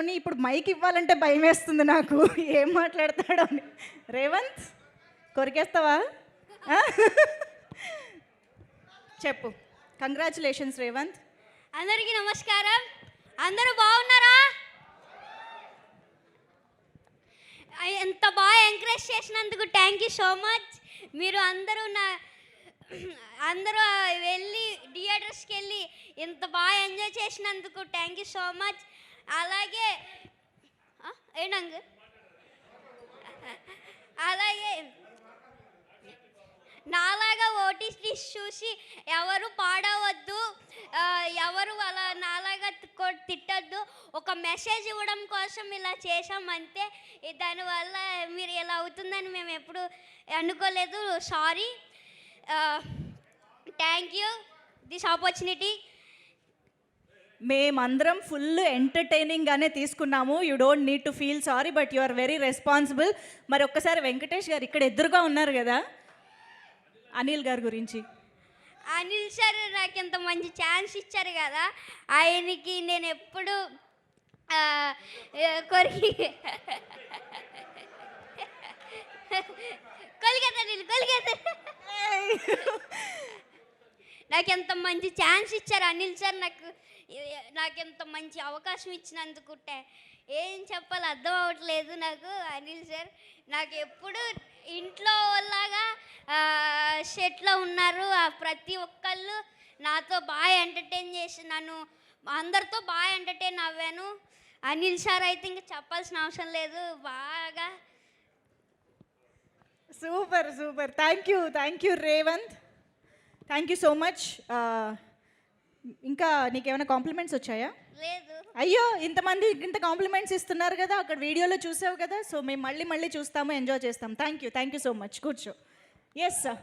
మాట్లాడదామని, ఇప్పుడు మైక్ ఇవ్వాలంటే భయం వేస్తుంది నాకు. ఏం మాట్లాడతాడో అని. రేవంత్ కొరికేస్తావా? చెప్పు. కంగ్రాచులేషన్స్ రేవంత్. అందరికీ నమస్కారం. అందరూ బాగున్నారా? ఎంత బాగా ఎంకరేజ్ చేసినందుకు థ్యాంక్ యూ సో మచ్. మీరు అందరూ వెళ్ళి థియేటర్స్కి వెళ్ళి ఇంత బాగా ఎంజాయ్ చేసినందుకు థ్యాంక్ యూ సో మచ్. అలాగే అలాగే నాలాగా ఓటీటీ చూసి ఎవరు పాడవద్దు, ఎవరు అలా నాలాగా తిట్టద్దు. ఒక మెసేజ్ ఇవ్వడం కోసం ఇలా చేసామంతే. దానివల్ల మీరు ఇలా అవుతుందని మేము ఎప్పుడు అనుకోలేదు. Sorry. Thank you this opportunity. మేమందరం ఫుల్ ఎంటర్టైనింగ్గానే తీసుకున్నాము. You don't need to feel sorry, but you are very responsible. మరి ఒక్కసారి వెంకటేష్ గారు ఇక్కడ ఎదురుగా ఉన్నారు కదా, అనిల్ గారి గురించి. అనిల్ సార్ నాకు ఇంత మంచి ఛాన్స్ ఇచ్చారు కదా, ఆయనకి నేను ఎప్పుడు నాకు ఎంత మంచి ఛాన్స్ ఇచ్చారు అనిల్ సార్. నాకు ఎంత మంచి అవకాశం ఇచ్చినందుకు ఏం చెప్పాలి అర్థం అవ్వట్లేదు నాకు. అనిల్ సార్ నాకు ఎప్పుడు ఇంట్లో లాగా సెట్లో ఉన్నారు. ప్రతి ఒక్కళ్ళు నాతో బాగా ఎంటర్టైన్ చేసి నన్ను అందరితో బాగా ఎంటర్టైన్ అవ్వాను. అనిల్ సార్ అయితే ఇంకా చెప్పాల్సిన అవసరం లేదు. బాగా super super. Thank you Revanth. Thank you so much. ఇంకా నీకేమైనా కాంప్లిమెంట్స్ వచ్చాయా? లేదు. అయ్యో, ఇంత కాంప్లిమెంట్స్ ఇస్తున్నారు కదా, అక్కడ వీడియోలో చూసావు కదా. సో మేము మళ్ళీ చూస్తాము, ఎంజాయ్ చేస్తాం. Thank you so much. కూర్చో. Yes sir.